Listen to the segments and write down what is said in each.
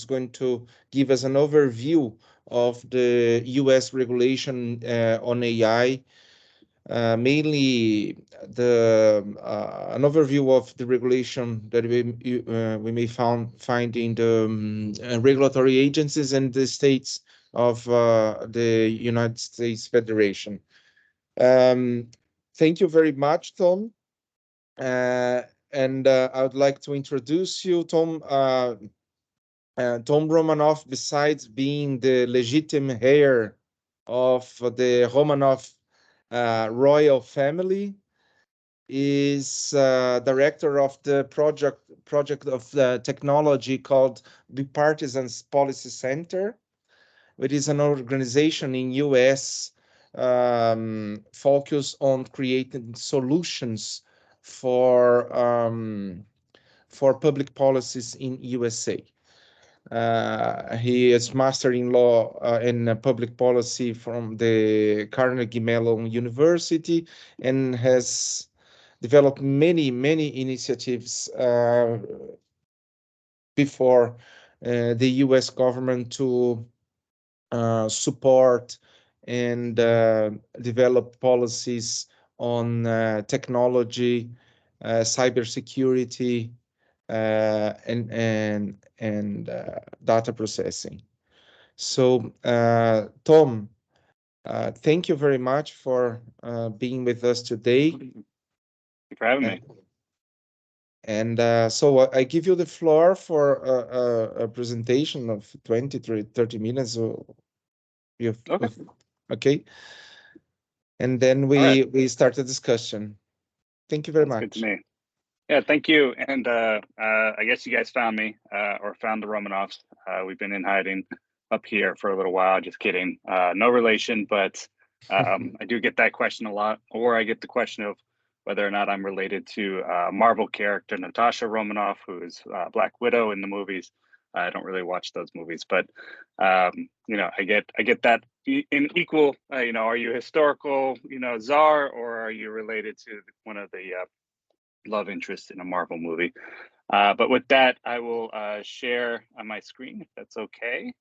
is going to give us an overview of the US regulation on AI, mainly an overview of the regulation that we may find in the regulatory agencies and the states of the United States Federation. Thank you very much, Tom. And I would like to introduce you, Tom. Tom Romanoff, besides being the legitimate heir of the Romanov royal family, is director of the project of the technology called Bipartisan Policy Center, which is an organization in US focused on creating solutions for public policies in USA. He is master in law and public policy from the Carnegie Mellon University and has developed many initiatives before the US government to support and develop policies on technology, cybersecurity, and data processing. So, Tom, thank you very much for being with us today. Thank you for having me. And so I give you the floor for a presentation of 20 to 30 minutes. So okay. And then we start the discussion. Thank you very much. Good to me. Yeah, thank you. And I guess you guys found me or found the Romanovs. We've been in hiding up here for a little while. Just kidding. No relation, but I do get that question a lot, or I get the question of whether or not I'm related to Marvel character Natasha Romanoff, who is Black Widow in the movies. I don't really watch those movies, but you know, I get that in equal. You know, are you historical, you know, czar, or are you related to one of the love interests in a Marvel movie? But with that, I will share on my screen if that's okay.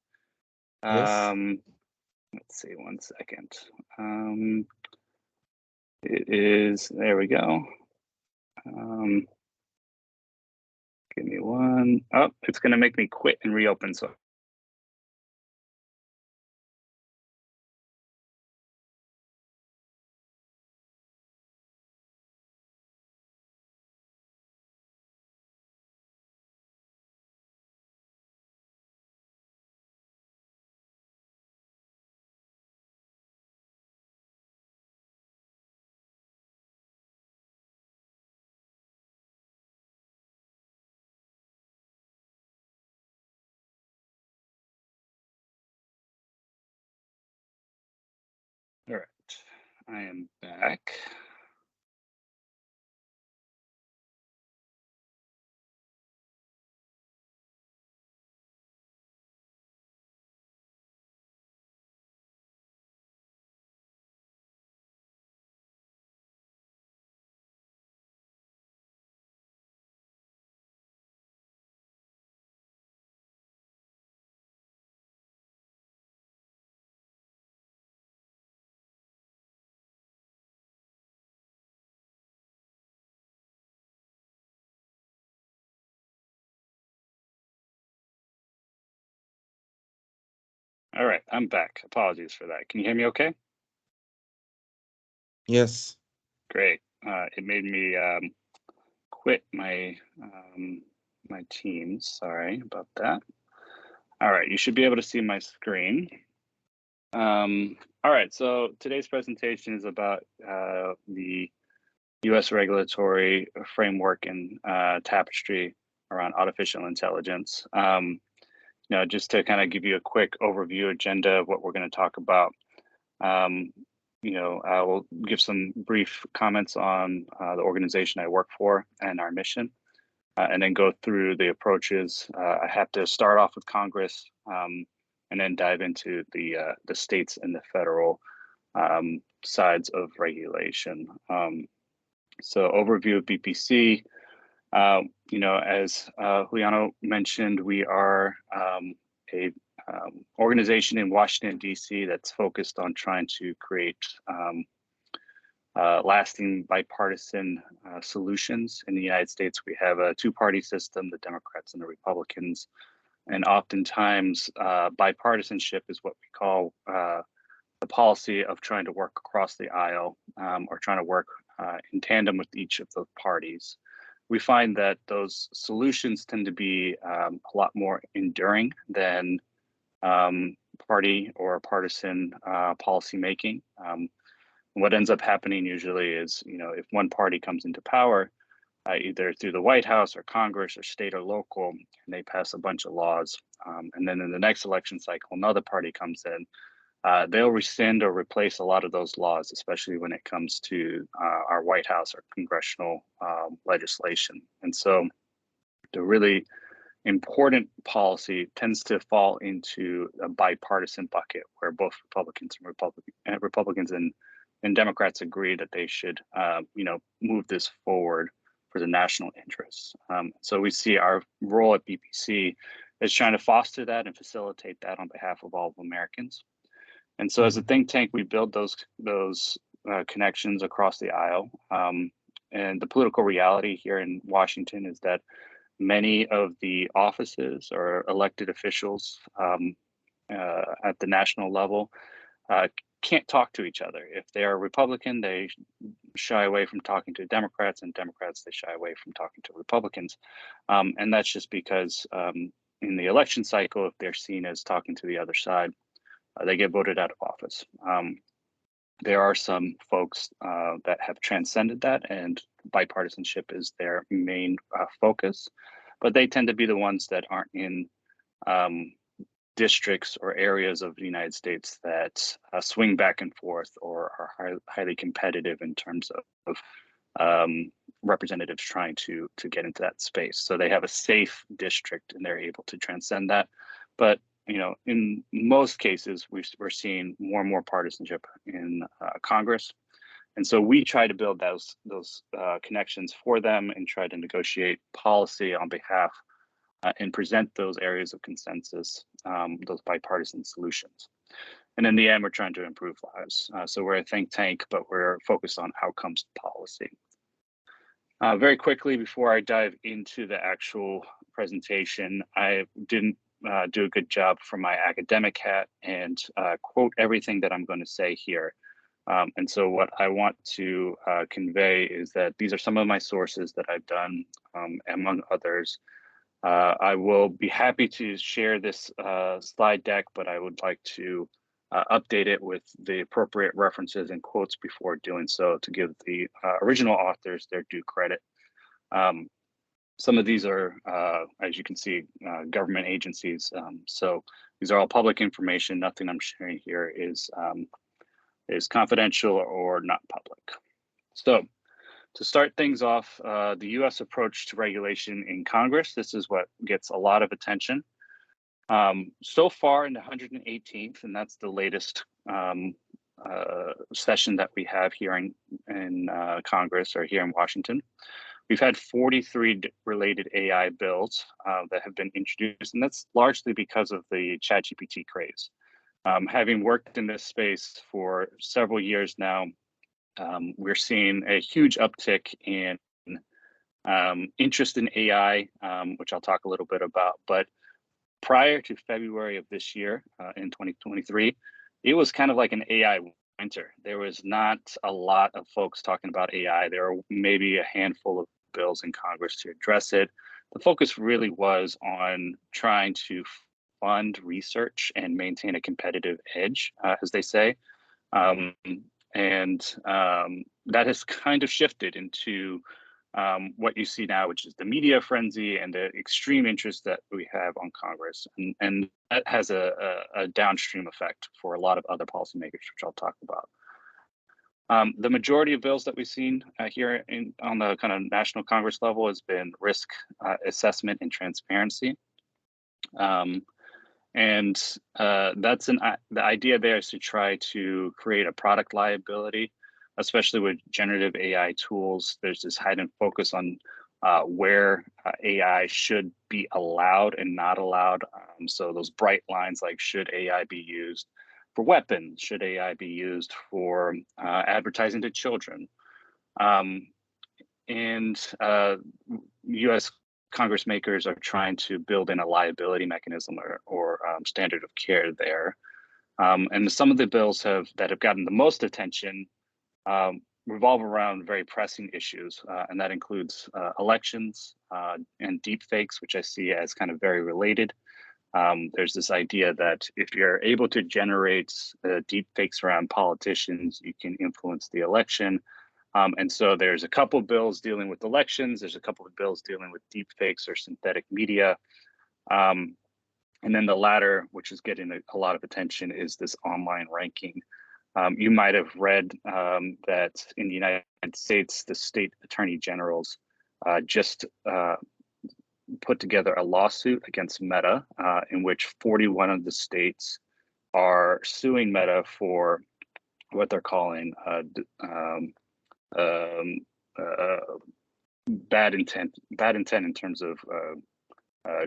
Yes. Let's see, 1 second. It is, there we go. Give me one. Oh, it's going to make me quit and reopen. So all right, I am back. All right, I'm back. Apologies for that. Can you hear me okay? Yes. Great. It made me quit my my Teams. Sorry about that. All right, you should be able to see my screen. All right, so today's presentation is about the US regulatory framework and tapestry around artificial intelligence. You know, just to kind of give you a quick overview agenda of what we're going to talk about. You know, I will give some brief comments on the organization I work for and our mission, and then go through the approaches. I have to start off with Congress, and then dive into the states and the federal sides of regulation. So overview of BPC. You know, as Juliano mentioned, we are a organization in Washington, D.C. that's focused on trying to create lasting bipartisan solutions. In the United States, we have a two-party system, the Democrats and the Republicans, and oftentimes bipartisanship is what we call the policy of trying to work across the aisle or trying to work in tandem with each of the parties. We find that those solutions tend to be a lot more enduring than party or partisan policy making. What ends up happening usually is, you know, if one party comes into power, either through the White House or Congress or state or local, and they pass a bunch of laws, and then in the next election cycle, another party comes in, they'll rescind or replace a lot of those laws, especially when it comes to our White House or congressional legislation. And so the really important policy tends to fall into a bipartisan bucket where both Republicans and Democrats agree that they should, you know, move this forward for the national interests. So we see our role at BPC is trying to foster that and facilitate that on behalf of all of Americans. And so as a think tank, we build those connections across the aisle. And the political reality here in Washington is that many of the offices or elected officials at the national level can't talk to each other. If they are Republican, they shy away from talking to Democrats, and Democrats, they shy away from talking to Republicans. And that's just because in the election cycle, if they're seen as talking to the other side, they get voted out of office. There are some folks that have transcended that, and bipartisanship is their main focus, but they tend to be the ones that aren't in districts or areas of the United States that swing back and forth or are highly competitive in terms of representatives trying to get into that space. So they have a safe district and they're able to transcend that. But you know, in most cases, we're seeing more and more partisanship in Congress. And so we try to build those connections for them and try to negotiate policy on behalf and present those areas of consensus, those bipartisan solutions. And in the end, we're trying to improve lives. So we're a think tank, but we're focused on outcomes policy. Very quickly, before I dive into the actual presentation, I didn't do a good job from my academic hat and quote everything that I'm going to say here. And so what I want to convey is that these are some of my sources that I've done, among others. I will be happy to share this slide deck, but I would like to update it with the appropriate references and quotes before doing so to give the original authors their due credit. Some of these are, as you can see, government agencies. So these are all public information. Nothing I'm sharing here is confidential or not public. So to start things off, the US approach to regulation in Congress, this is what gets a lot of attention. So far in the 118th, and that's the latest session that we have here in Congress or here in Washington, we've had 43 related AI bills that have been introduced, and that's largely because of the ChatGPT craze. Having worked in this space for several years now, we're seeing a huge uptick in interest in AI, which I'll talk a little bit about. But prior to February of this year, in 2023, it was kind of like an AI winter. There was not a lot of folks talking about AI. There are maybe a handful of bills in Congress to address it. The focus really was on trying to fund research and maintain a competitive edge, as they say. That has kind of shifted into what you see now, which is the media frenzy and the extreme interest that we have on Congress. And that has a downstream effect for a lot of other policymakers, which I'll talk about. The majority of bills that we've seen here on the kind of national Congress level has been risk assessment and transparency. That's the idea there is to try to create a product liability, especially with generative AI tools. There's this heightened focus on where AI should be allowed and not allowed. So those bright lines like, should AI be used for weapons? Should AI be used for advertising to children? US Congress makers are trying to build in a liability mechanism or standard of care there. And some of the bills that have gotten the most attention revolve around very pressing issues, and that includes elections and deep fakes, which I see as kind of very related. There's this idea that if you're able to generate deep fakes around politicians, you can influence the election. And so there's a couple of bills dealing with elections. There's a couple of bills dealing with deep fakes or synthetic media. And then the latter, which is getting a lot of attention, is this online ranking. You might have read that in the United States, the state attorney generals just put together a lawsuit against Meta, in which 41 of the states are suing Meta for what they're calling bad intent in terms of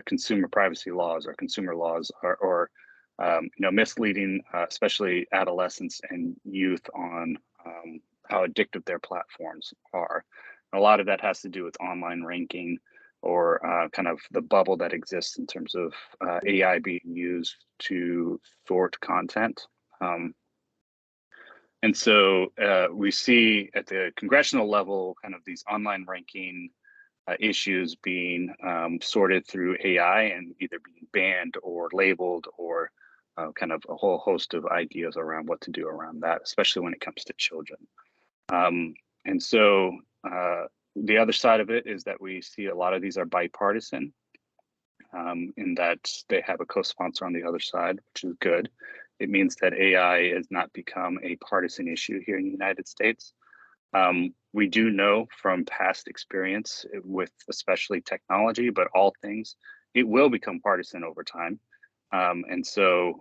consumer privacy laws or consumer laws, or misleading, especially adolescents and youth, on how addictive their platforms are. And a lot of that has to do with online ranking, or kind of the bubble that exists in terms of AI being used to sort content. And so we see at the congressional level kind of these online ranking issues being sorted through AI and either being banned or labeled, or kind of a whole host of ideas around what to do around that, especially when it comes to children. And so the other side of it is that we see a lot of these are bipartisan, in that they have a co-sponsor on the other side, which is good. It means that AI has not become a partisan issue here in the United States. We do know from past experience with especially technology, but all things, it will become partisan over time. And so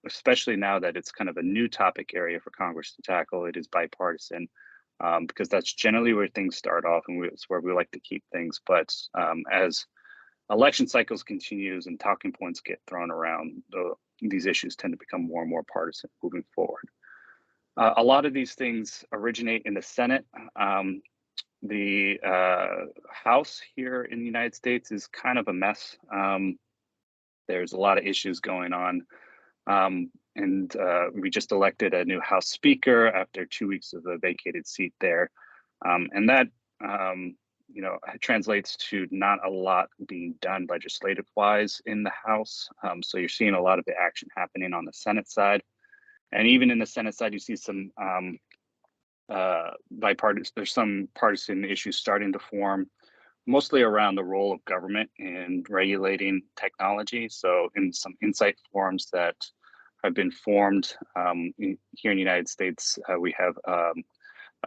especially now that it's kind of a new topic area for Congress to tackle, it is bipartisan, because that's generally where things start off, and it's where we like to keep things. But as election cycles continues and talking points get thrown around, these issues tend to become more and more partisan moving forward. A lot of these things originate in the Senate. The House here in the United States is kind of a mess. There's a lot of issues going on. And we just elected a new House Speaker after 2 weeks of a vacated seat there. And that translates to not a lot being done legislative-wise in the House. So you're seeing a lot of the action happening on the Senate side. And even in the Senate side, you see some bipartisan, there's some partisan issues starting to form, mostly around the role of government in regulating technology. So in some insight forums that have been formed here in the United States, we have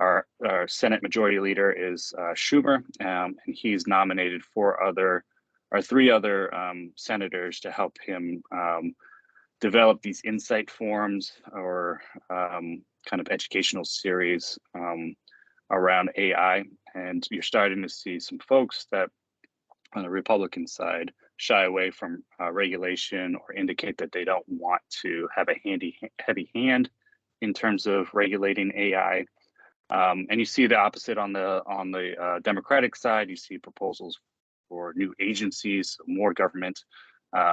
our Senate Majority Leader is Schumer, and he's nominated three other senators to help him develop these insight forums, or kind of educational series around AI. And you're starting to see some folks that on the Republican side shy away from regulation, or indicate that they don't want to have a heavy hand in terms of regulating AI. And you see the opposite on the Democratic side. You see proposals for new agencies, more government.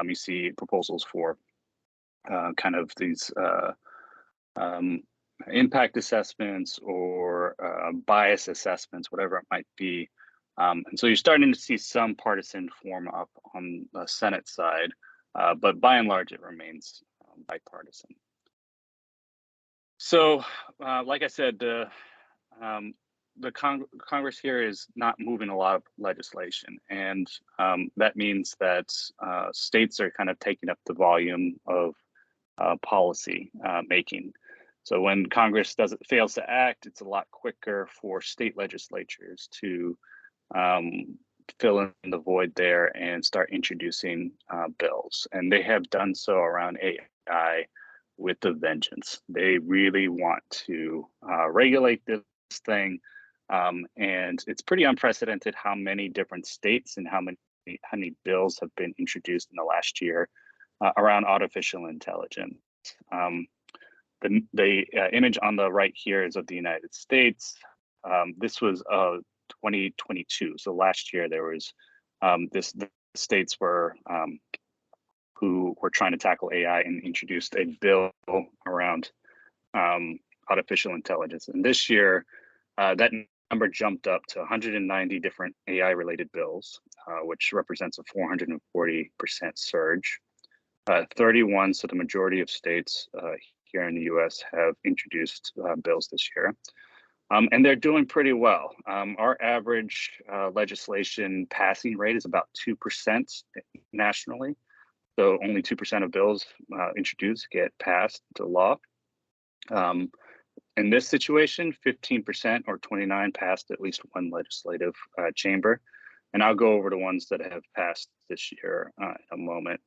You see proposals for kind of these impact assessments, or bias assessments, whatever it might be. And so you're starting to see some partisan form up on the Senate side, but by and large, it remains bipartisan. So, like I said, the Congress here is not moving a lot of legislation, and that means that states are kind of taking up the volume of policy making. So when Congress fails to act, it's a lot quicker for state legislatures to fill in the void there and start introducing bills. And they have done so around AI with a vengeance. They really want to regulate this thing. And it's pretty unprecedented how many different states and how many bills have been introduced in the last year around artificial intelligence. The image on the right here is of the United States. This was 2022. So last year there was the states who were trying to tackle AI and introduced a bill around artificial intelligence. And this year, that number jumped up to 190 different AI-related bills, which represents a 440% surge. 31, so the majority of states here in the US have introduced bills this year. And they're doing pretty well. Our average legislation passing rate is about 2% nationally. So only 2% of bills introduced get passed to law. In this situation, 15% or 29 passed at least one legislative chamber. And I'll go over the ones that have passed this year in a moment.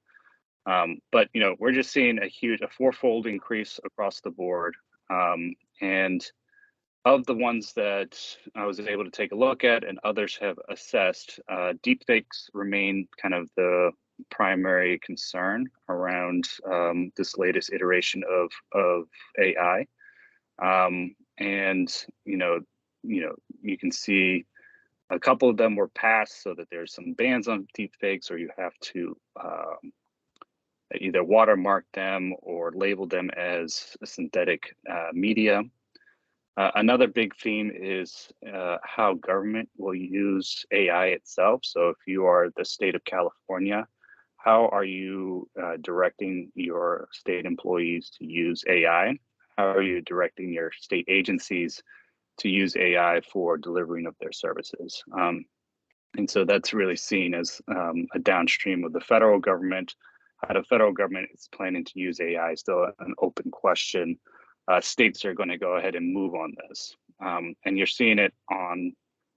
But we're just seeing a fourfold increase across the board. And of the ones that I was able to take a look at and others have assessed, deepfakes remain kind of the primary concern around this latest iteration of AI. And you can see a couple of them were passed so that there's some bans on deepfakes, or you have to either watermark them or label them as synthetic media. Another big theme is how government will use AI itself. So if you are the state of California, how are you directing your state employees to use AI? How are you directing your state agencies to use AI for delivering of their services? And so that's really seen as a downstream of the federal government. How the federal government is planning to use AI is still an open question. States are going to go ahead and move on this. And you're seeing it on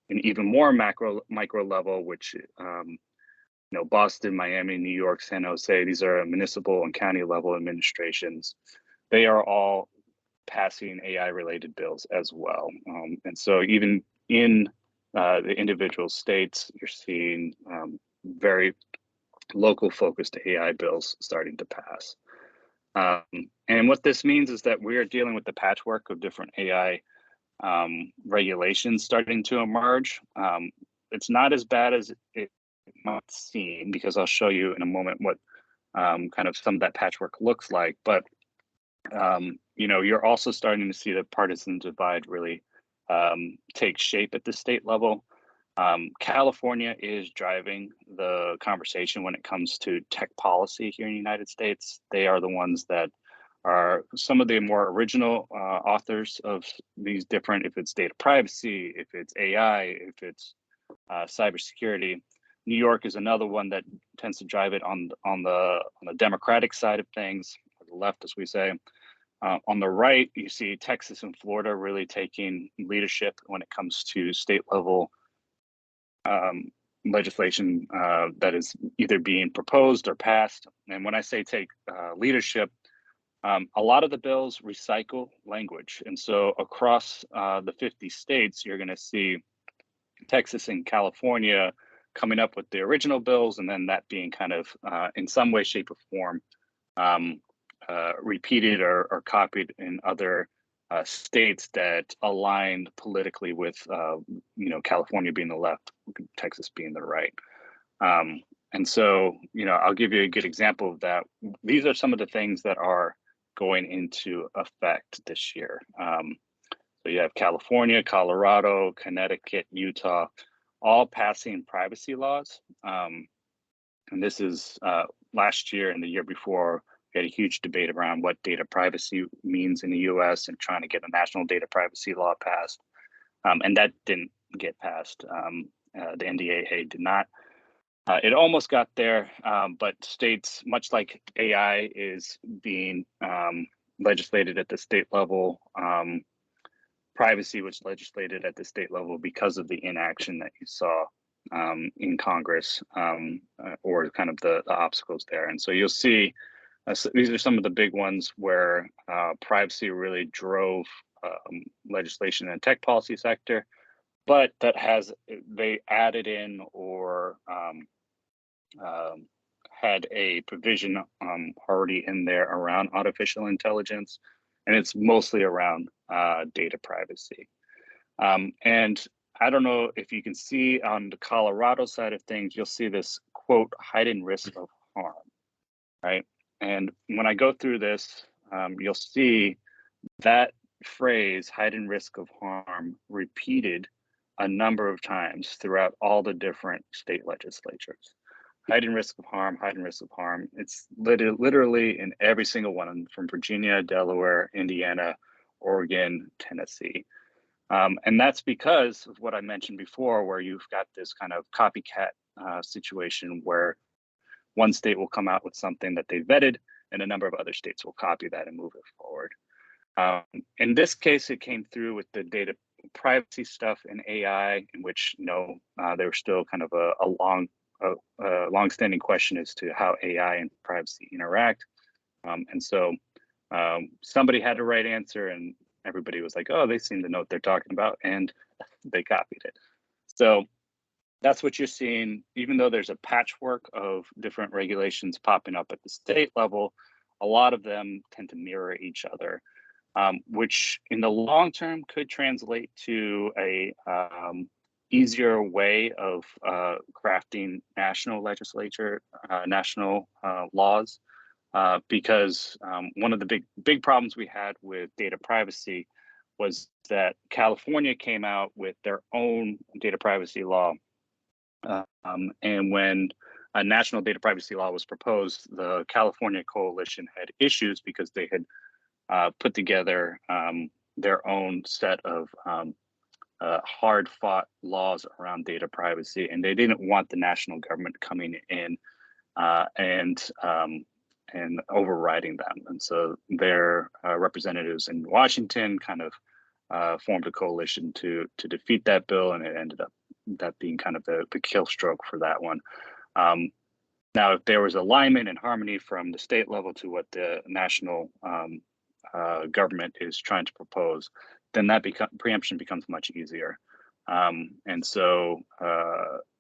an even more micro level, which Boston, Miami, New York, San Jose, these are municipal and county level administrations. They are all passing AI related bills as well. And so even in the individual states, you're seeing very local focused AI bills starting to pass. And what this means is that we are dealing with the patchwork of different AI regulations starting to emerge. It's not as bad as it might seem, because I'll show you in a moment what kind of some of that patchwork looks like. But you're also starting to see the partisan divide really take shape at the state level. California is driving the conversation when it comes to tech policy here in the United States. They are the ones that are some of the more original authors of these different, if it's data privacy, if it's AI, if it's cybersecurity. New York is another one that tends to drive it on the Democratic side of things, or the left, as we say. On the right, you see Texas and Florida really taking leadership when it comes to state level legislation that is either being proposed or passed. And when I say take leadership, a lot of the bills recycle language. And so across the 50 states, you're going to see Texas and California coming up with the original bills, and then that being kind of in some way, shape, or form repeated or copied in other states that aligned politically with California being the left, Texas being the right. And so I'll give you a good example of that. These are some of the things that are going into effect this year. So you have California, Colorado, Connecticut, Utah, all passing privacy laws. And this is last year and the year before. We had a huge debate around what data privacy means in the US and trying to get a national data privacy law passed. And that didn't get passed. The NDAA did not. It almost got there, but states, much like AI is being legislated at the state level, privacy was legislated at the state level because of the inaction that you saw in Congress, or kind of the obstacles there. And so you'll see, so these are some of the big ones where privacy really drove legislation in the tech policy sector. but that they added in or had a provision already in there around artificial intelligence, and it's mostly around data privacy. And I don't know if you can see on the Colorado side of things, you'll see this quote, heightened risk of harm, right? And when I go through this, you'll see that phrase, heightened risk of harm, repeated a number of times throughout all the different state legislatures. Heightened risk of harm, heightened risk of harm. It's literally in every single one from Virginia, Delaware, Indiana, Oregon, Tennessee. And that's because of what I mentioned before, where you've got this kind of copycat situation where one state will come out with something that they vetted and a number of other states will copy that and move it forward. In this case, it came through with the data privacy stuff and AI, in which there was still kind of a long-standing question as to how AI and privacy interact. And so somebody had the right answer, and everybody was like, "Oh, they seem to know what they're talking about," and they copied it. So that's what you're seeing. Even though there's a patchwork of different regulations popping up at the state level, a lot of them tend to mirror each other. Which in the long term could translate to a easier way of crafting national legislature, national laws, because one of the big problems we had with data privacy was that California came out with their own data privacy law. And when a national data privacy law was proposed, the California coalition had issues because they had put together their own set of hard-fought laws around data privacy, and they didn't want the national government coming in and overriding them. And so their representatives in Washington kind of formed a coalition to defeat that bill, and it ended up that being kind of the kill stroke for that one. Now, if there was alignment and harmony from the state level to what the national government is trying to propose, then that preemption becomes much easier. And so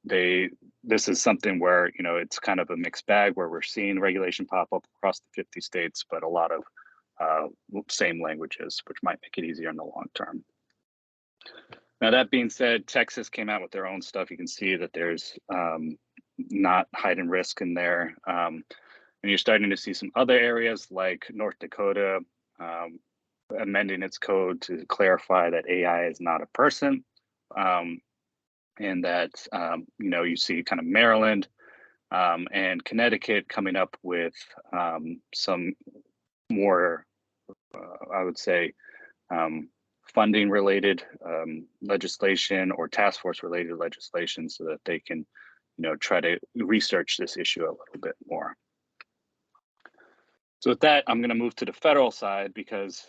this is something where, it's kind of a mixed bag, where we're seeing regulation pop up across the 50 states, but a lot of same languages, which might make it easier in the long term. Now, that being said, Texas came out with their own stuff. You can see that there's not heightened risk in there. And you're starting to see some other areas like North Dakota amending its code to clarify that AI is not a person. And that, you see kind of Maryland and Connecticut coming up with some more, I would say, funding related legislation or task force related legislation, so that they can, try to research this issue a little bit more. So with that, I'm going to move to the federal side because,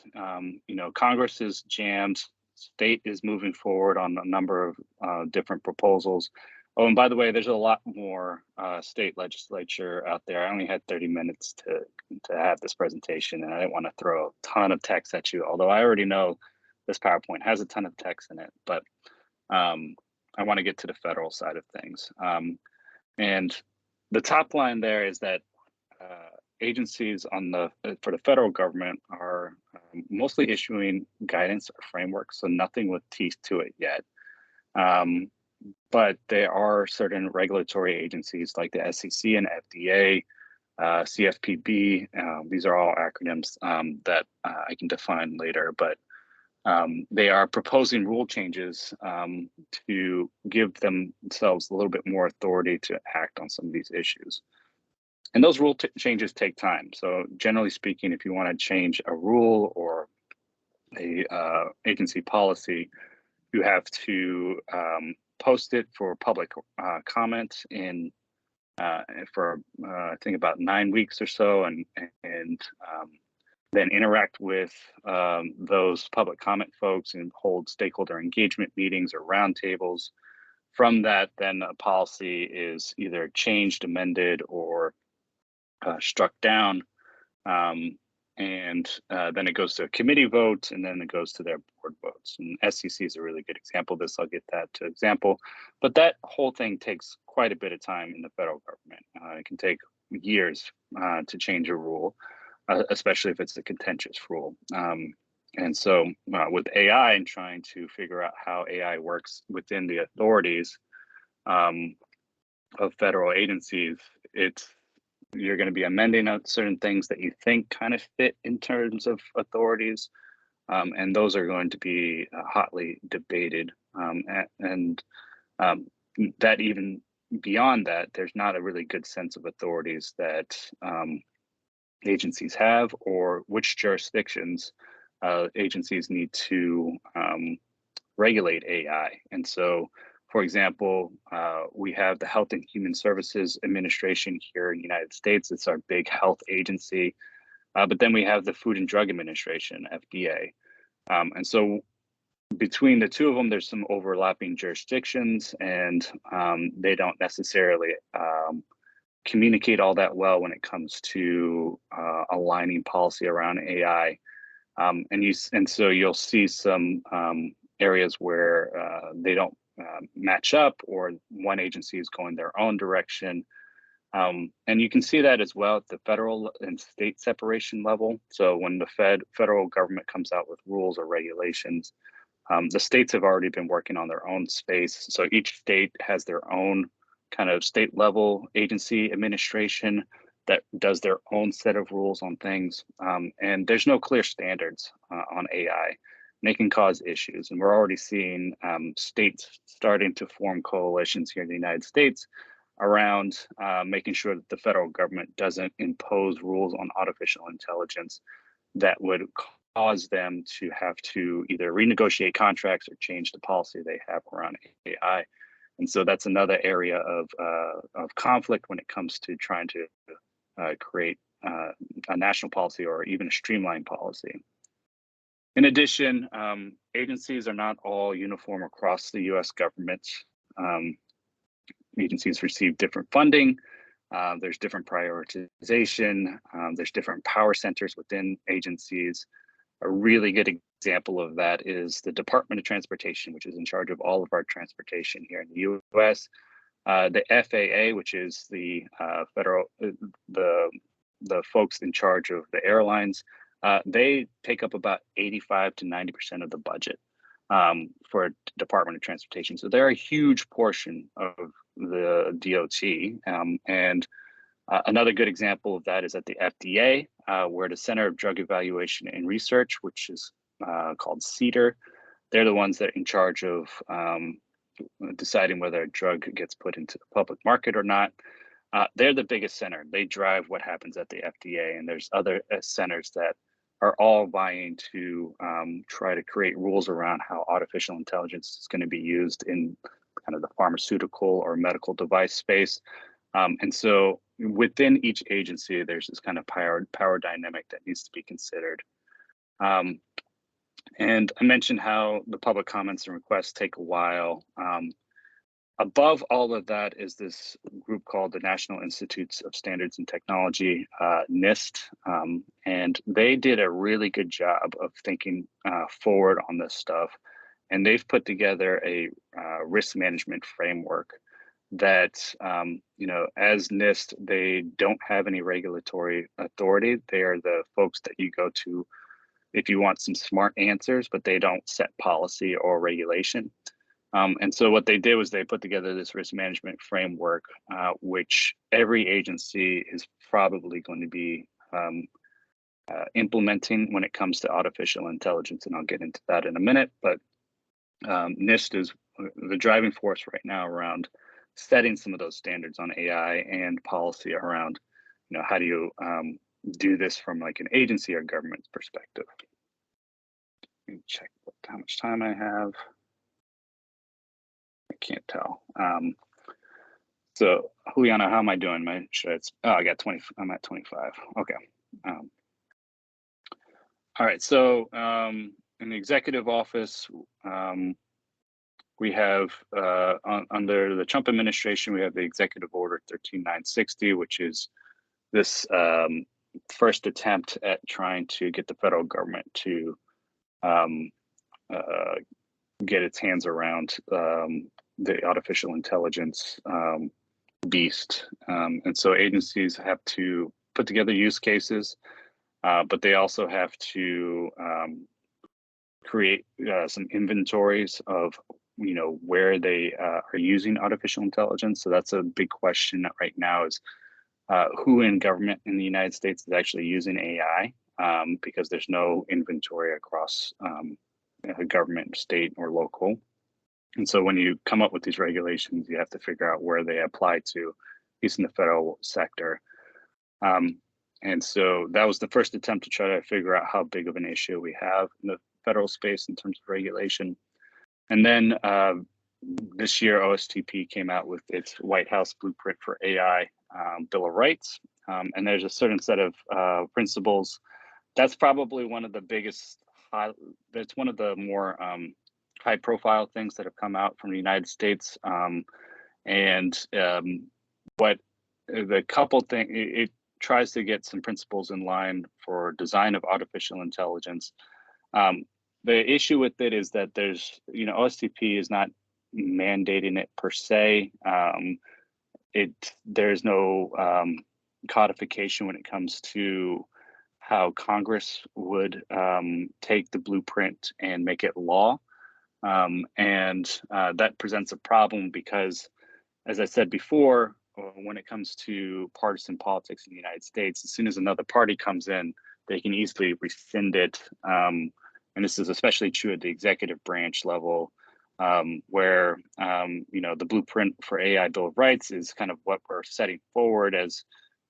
Congress is jammed. State is moving forward on a number of different proposals. Oh, and by the way, there's a lot more state legislature out there. I only had 30 minutes to have this presentation, and I didn't want to throw a ton of text at you, although I already know this PowerPoint has a ton of text in it, but I want to get to the federal side of things. And the top line there is that agencies for the federal government are mostly issuing guidance or frameworks, so nothing with teeth to it yet. But there are certain regulatory agencies like the SEC and FDA, CFPB. These are all acronyms that I can define later, but they are proposing rule changes to give themselves a little bit more authority to act on some of these issues. And those rule changes take time. So generally speaking, if you want to change a rule or a agency policy, you have to post it for public comment for I think about 9 weeks or so, and then interact with those public comment folks and hold stakeholder engagement meetings or roundtables. From that, then a policy is either changed, amended, or struck down. and then it goes to a committee vote, and then it goes to their board votes. And SEC is a really good example of this. I'll get that to example. But that whole thing takes quite a bit of time in the federal government. It can take years to change a rule, especially if it's a contentious rule. And so with AI and trying to figure out how AI works within the authorities of federal agencies, you're going to be amending out certain things that you think kind of fit in terms of authorities. And those are going to be hotly debated. And that even beyond that, there's not a really good sense of authorities that agencies have, or which jurisdictions agencies need to regulate AI. And so, for example, we have the Health and Human Services Administration here in the United States. It's our big health agency. But then we have the Food and Drug Administration, FDA. And so between the two of them, there's some overlapping jurisdictions, and they don't necessarily communicate all that well when it comes to aligning policy around AI. And so you'll see some areas where they don't match up, or one agency is going their own direction. And you can see that as well at the federal and state separation level. So when the federal government comes out with rules or regulations, the states have already been working on their own space. So each state has their own kind of state level agency administration that does their own set of rules on things. And there's no clear standards on AI, and it can cause issues. And we're already seeing states starting to form coalitions here in the United States around making sure that the federal government doesn't impose rules on artificial intelligence that would cause them to have to either renegotiate contracts or change the policy they have around AI. And so that's another area of conflict when it comes to trying to create a national policy or even a streamlined policy. In addition, agencies are not all uniform across the US government. Agencies receive different funding. There's different prioritization. There's different power centers within agencies. A really good example of that is the Department of Transportation, which is in charge of all of our transportation here in the US. The FAA, which is the the folks in charge of the airlines, they take up about 85 to 90% of the budget for Department of Transportation. So they're a huge portion of the DOT. And another good example of that is at the FDA, where the Center of Drug Evaluation and Research, which is called CDER, they're the ones that are in charge of deciding whether a drug gets put into the public market or not. They're the biggest center. They drive what happens at the FDA, and there's other centers that are all vying to try to create rules around how artificial intelligence is going to be used in kind of the pharmaceutical or medical device space. And so within each agency, there's this kind of power dynamic that needs to be considered. And I mentioned how the public comments and requests take a while. Above all of that is this group called the National Institutes of Standards and Technology, NIST, and they did a really good job of thinking forward on this stuff. And they've put together a risk management framework that, as NIST, they don't have any regulatory authority. They are the folks that you go to if you want some smart answers, but they don't set policy or regulation. And so what they did was they put together this risk management framework, which every agency is probably going to be implementing when it comes to artificial intelligence. And I'll get into that in a minute. But NIST is the driving force right now around setting some of those standards on AI and policy around, how do you do this from like an agency or government perspective. Let me check how much time I have. I can't tell. So Juliana, how am I doing? I got 20. I'm at 25. Okay. All right. So in the executive office, we have under the Trump administration, we have the Executive Order 13960, which is this first attempt at trying to get the federal government to get its hands around the artificial intelligence beast. And so agencies have to put together use cases, but they also have to create some inventories of where they are using artificial intelligence. So that's a big question right now, is who in government in the United States is actually using AI, because there's no inventory across government, state or local. And so when you come up with these regulations, you have to figure out where they apply to, at least in the federal sector. And so that was the first attempt to try to figure out how big of an issue we have in the federal space in terms of regulation. And then this year, OSTP came out with its White House Blueprint for AI Bill of Rights. And there's a certain set of principles. That's probably one of the biggest, that's one of the more high profile things that have come out from the United States. What the couple thing, it tries to get some principles in line for design of artificial intelligence. The issue with it is that there's, OSTP is not mandating it per se. There's no codification when it comes to how Congress would take the blueprint and make it law. That presents a problem because, as I said before, when it comes to partisan politics in the United States, as soon as another party comes in, they can easily rescind it. And this is especially true at the executive branch level, where the blueprint for AI Bill of Rights is kind of what we're setting forward as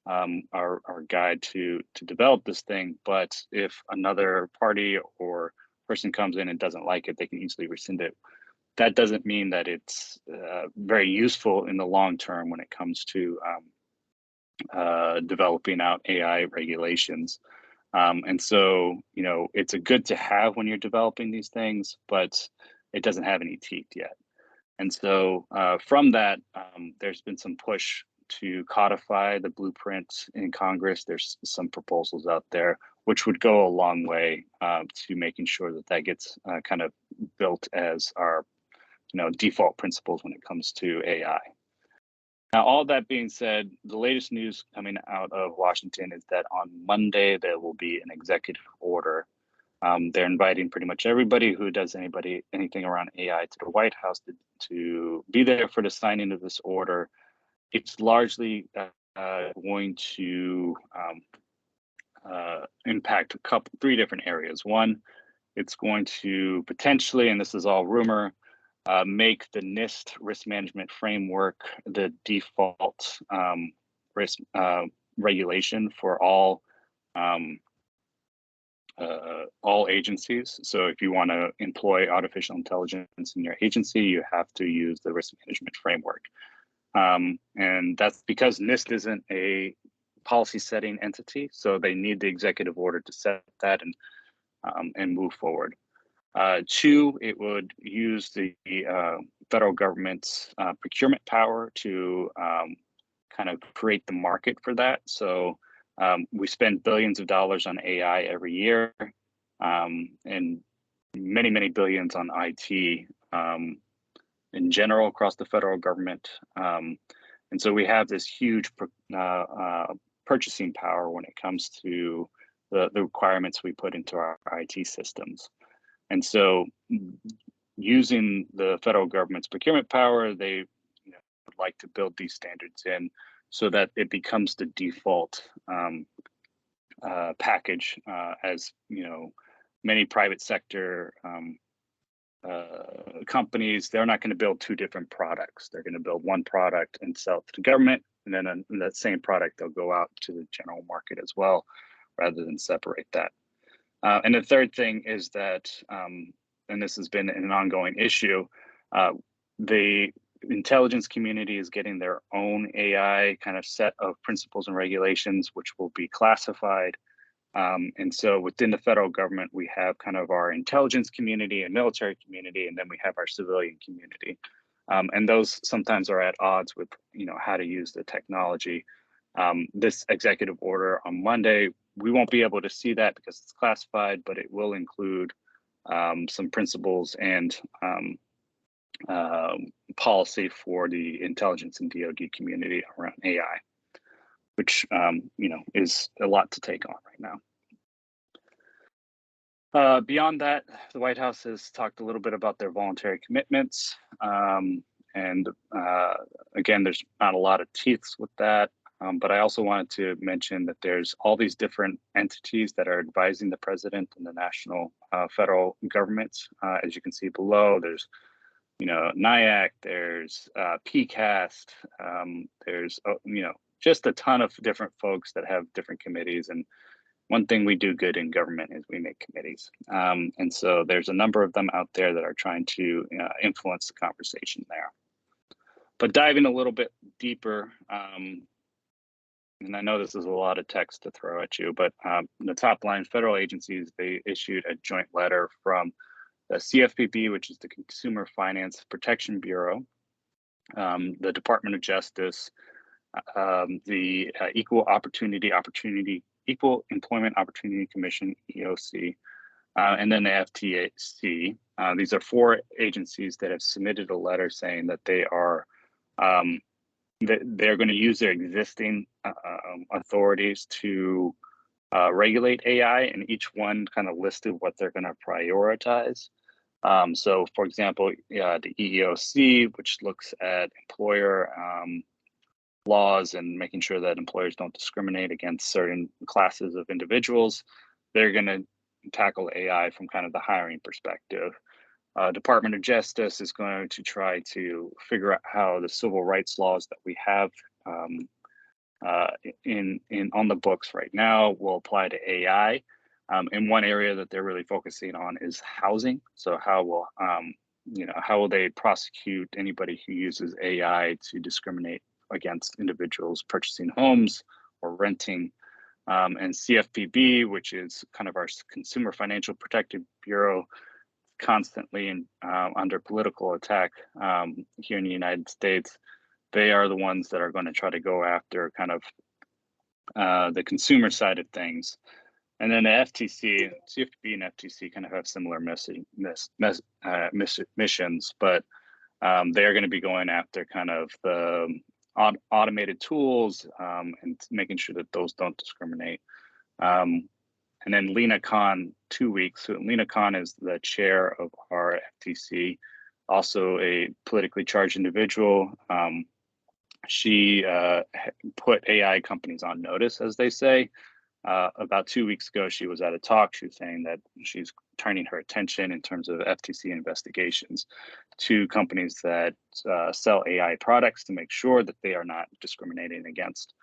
our guide to develop this thing. But if another party or person comes in and doesn't like it, they can easily rescind it. That doesn't mean that it's very useful in the long term when it comes to developing out AI regulations. And so, it's a good to have when you're developing these things, but it doesn't have any teeth yet. And so from that, there's been some push to codify the blueprint in Congress. There's some proposals out there, which would go a long way to making sure that gets kind of built as our default principles when it comes to AI. Now, all that being said, the latest news coming out of Washington is that on Monday, there will be an executive order. They're inviting pretty much everybody who does anything around AI to the White House to be there for the signing of this order. It's largely going to impact three different areas. One, it's going to potentially, and this is all rumor, make the NIST risk management framework the default risk regulation for all agencies. So if you want to employ artificial intelligence in your agency, you have to use the risk management framework. And that's because NIST isn't a policy setting entity, so they need the executive order to set that and move forward. Two, it would use the federal government's procurement power to kind of create the market for that. So we spend billions of dollars on AI every year, and many, many billions on IT in general across the federal government. And so we have this huge purchasing power when it comes to the requirements we put into our IT systems. And so using the federal government's procurement power, they would like to build these standards in so that it becomes the default package, as many private sector companies, they're not going to build two different products. They're going to build one product and sell it to the government, and then in that same product, they'll go out to the general market as well, rather than separate that. And the third thing is that, and this has been an ongoing issue, the intelligence community is getting their own AI kind of set of principles and regulations, which will be classified. And so within the federal government, we have kind of our intelligence community and military community, and then we have our civilian community. And those sometimes are at odds with how to use the technology. This executive order on Monday we won't be able to see that because it's classified, but it will include some principles and policy for the intelligence and DoD community around AI, which is a lot to take on right now. Beyond that, the White House has talked a little bit about their voluntary commitments. And again, there's not a lot of teeth with that. But I also wanted to mention that there's all these different entities that are advising the president and the national federal governments. As you can see below, there's NIAC, there's PCAST, there's just a ton of different folks that have different committees. And one thing we do good in government is we make committees. And so there's a number of them out there that are trying to influence the conversation there. But diving a little bit deeper, and I know this is a lot of text to throw at you, but the top line, federal agencies, they issued a joint letter from the CFPB, which is the Consumer Finance Protection Bureau, the Department of Justice, the Equal Employment Opportunity Commission, EOC, and then the FTC. These are 4 agencies that have submitted a letter saying that they are they're going to use their existing authorities to regulate AI, and each one kind of listed what they're going to prioritize. So, for example, the EEOC, which looks at employer laws and making sure that employers don't discriminate against certain classes of individuals, they're going to tackle AI from kind of the hiring perspective. Department of Justice is going to try to figure out how the civil rights laws that we have on the books right now will apply to AI. And one area that they're really focusing on is housing. So how will they prosecute anybody who uses AI to discriminate against individuals purchasing homes or renting? And CFPB, which is kind of our Consumer Financial Protective Bureau, constantly under political attack here in the United States. They are the ones that are going to try to go after kind of the consumer side of things. And then the FTC, CFPB and FTC kind of have similar missions, but they're going to be going after kind of the automated tools and making sure that those don't discriminate. And then Lena Khan, 2 weeks. So Lena Khan is the chair of our FTC, also a politically charged individual. She put AI companies on notice, as they say. About 2 weeks ago, she was at a talk. She was saying that she's turning her attention in terms of FTC investigations to companies that sell AI products to make sure that they are not discriminating against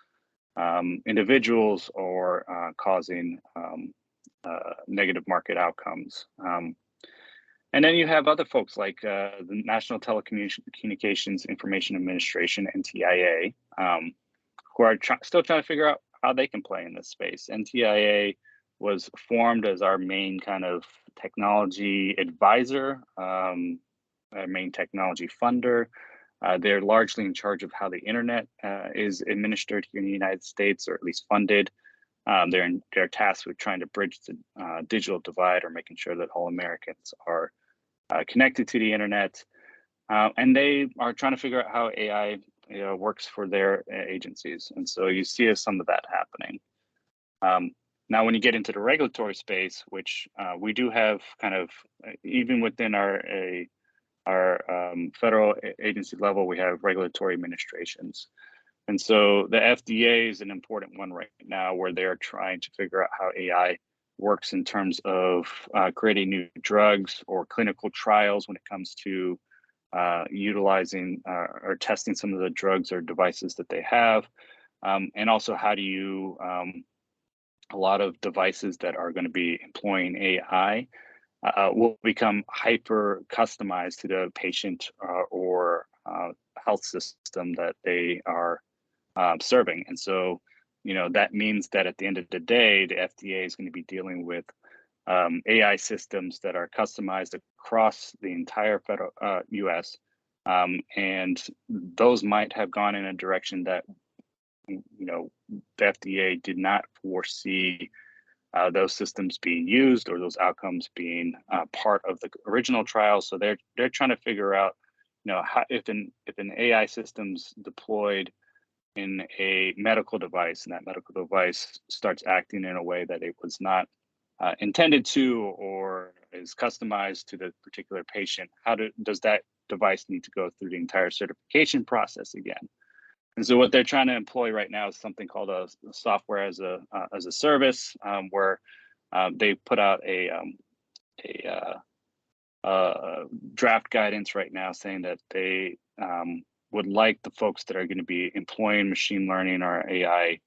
individuals or causing negative market outcomes. And then you have other folks like the National Telecommunications Information Administration, NTIA, who are still trying to figure out how they can play in this space. NTIA was formed as our main kind of technology advisor, our main technology funder. They're largely in charge of how the internet is administered here in the United States, or at least funded. They're tasked with trying to bridge the digital divide, or making sure that all Americans are connected to the internet. And they are trying to figure out how AI works for their agencies. And so you see some of that happening. Now, when you get into the regulatory space, which we do have kind of, even within our federal agency level, we have regulatory administrations. And so the FDA is an important one right now, where they're trying to figure out how AI works in terms of creating new drugs or clinical trials when it comes to utilizing or testing some of the drugs or devices that they have. And also, how do you, a lot of devices that are going to be employing AI will become hyper customized to the patient or health system that they are serving. And so, that means that at the end of the day, the FDA is going to be dealing with AI systems that are customized across the entire federal US. And those might have gone in a direction that, the FDA did not foresee those systems being used or those outcomes being part of the original trial. So they're trying to figure out, how, if an AI system's deployed in a medical device and that medical device starts acting in a way that it was not intended to or is customized to the particular patient, does that device need to go through the entire certification process again? And so what they're trying to employ right now is something called a software as a service, where they put out a draft guidance right now saying that they would like the folks that are going to be employing machine learning or AI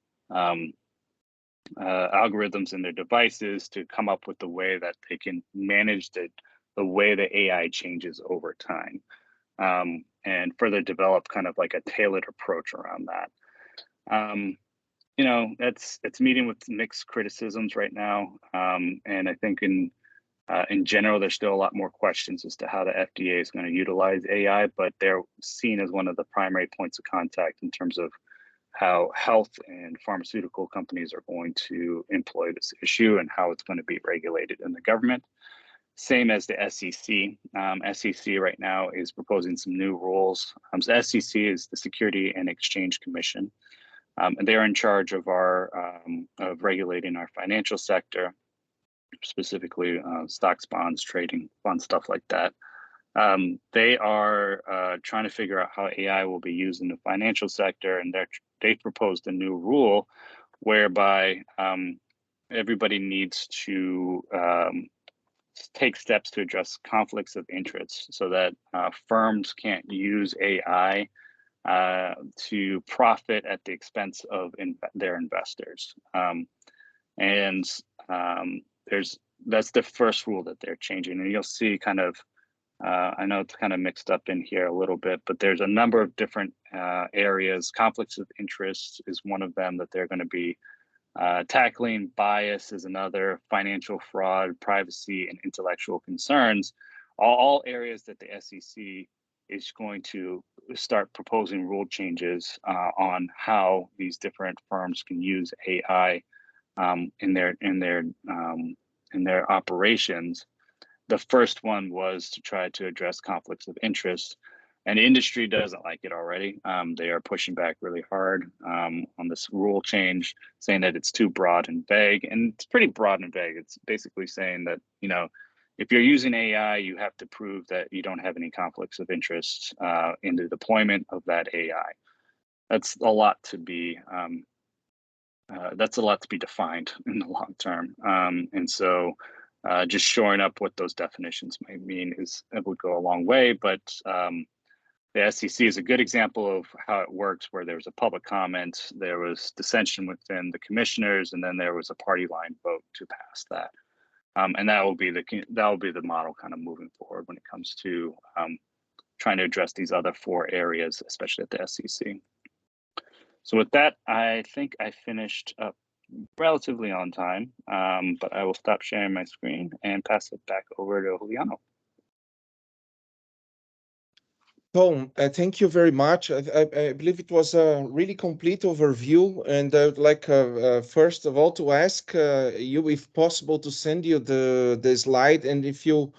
algorithms in their devices to come up with the way that they can manage the way the AI changes over time, and further develop kind of like a tailored approach around that. It's meeting with mixed criticisms right now, and I think in general, there's still a lot more questions as to how the FDA is going to utilize AI, but they're seen as one of the primary points of contact in terms of how health and pharmaceutical companies are going to employ this issue and how it's going to be regulated in the government. Same as the SEC. SEC right now is proposing some new rules. So the SEC is the Security and Exchange Commission, and they're in charge of of regulating our financial sector, specifically stocks, bonds, trading, fund stuff like that. They are trying to figure out how AI will be used in the financial sector, and they've proposed a new rule whereby everybody needs to take steps to address conflicts of interest so that firms can't use AI to profit at the expense of their investors. That's the first rule that they're changing, and you'll see kind of, I know it's kind of mixed up in here a little bit, but there's a number of different areas. Conflicts of interest is one of them that they're going to be tackling. Bias is another. Financial fraud, privacy, and intellectual concerns, all areas that the SEC is going to start proposing rule changes on how these different firms can use AI in their operations. The first one was to try to address conflicts of interest, and the industry doesn't like it already. They are pushing back really hard on this rule change, saying that it's too broad and vague, and it's pretty broad and vague. It's basically saying that, if you're using AI, you have to prove that you don't have any conflicts of interest in the deployment of that AI. That's a lot to be defined in the long term, and so. Just shoring up what those definitions might mean would go a long way, but the SEC is a good example of how it works, where there was a public comment, there was dissension within the commissioners, and then there was a party line vote to pass that, and that will be the model kind of moving forward when it comes to trying to address these other four areas, especially at the SEC. So with that, I think I finished up relatively on time, but I will stop sharing my screen and pass it back over to Juliano. Tom, thank you very much. I believe it was a really complete overview, and I would like first of all to ask you, if possible, to send you the slide, and if you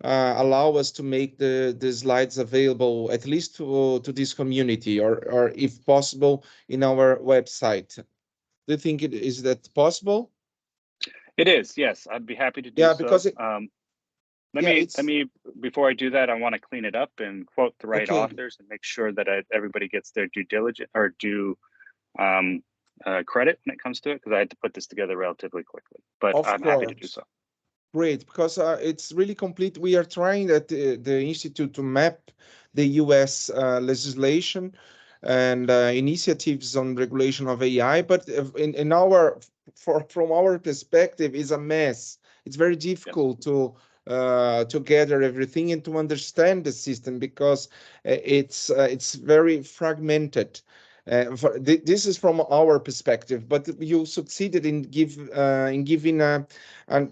allow us to make the slides available at least to this community, or if possible in our website. Do you think is that possible? It is, yes. I'd be happy to do so. Because let me before I do that, I want to clean it up and quote the right authors and make sure that everybody gets their due diligence or due credit when it comes to it, because I had to put this together relatively quickly. But I'm happy to do so. Great, because it's really complete. We are trying at the Institute to map the U.S. legislation and initiatives on regulation of AI, but from our perspective, is a mess. It's very difficult to gather everything and to understand the system, because it's very fragmented. This is from our perspective, but you succeeded in giving a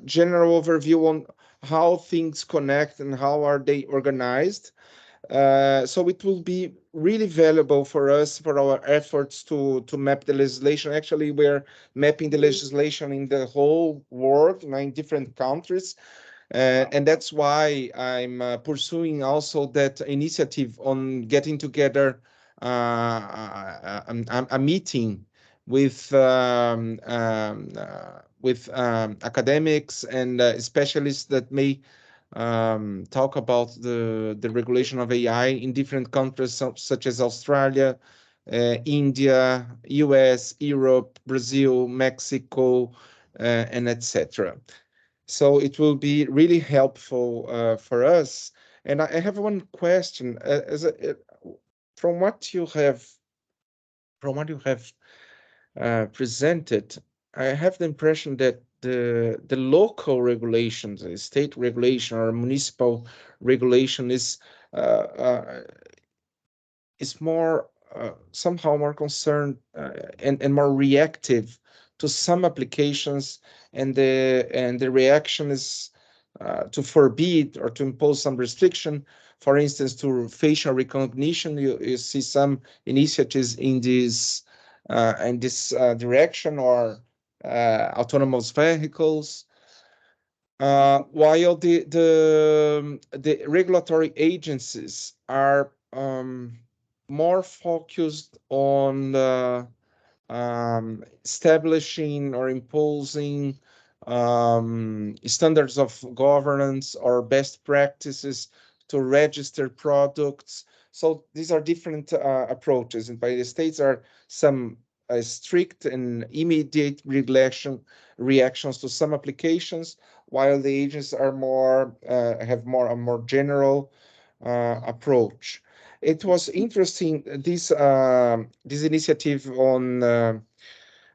general overview on how things connect and how are they organized. So it will be really valuable for us, for our efforts to map the legislation. Actually, we're mapping the legislation in the whole world, in different countries. And that's why I'm pursuing also that initiative on getting together a meeting with academics and specialists that may talk about the regulation of AI in different countries such as Australia, India, US, Europe, Brazil, Mexico, and etc. So it will be really helpful for us. And I have one question. From what you have presented, I have the impression that the local regulations, the state regulation or municipal regulation is more somehow more concerned and more reactive to some applications, and the reaction is to forbid or to impose some restriction. For instance, to facial recognition, you see some initiatives in this direction, or autonomous vehicles. While the regulatory agencies are more focused on establishing or imposing standards of governance or best practices to register products. So these are different approaches, and by the states are some strict and immediate reactions to some applications, while the agencies are more have a more general approach. It was interesting, this initiative on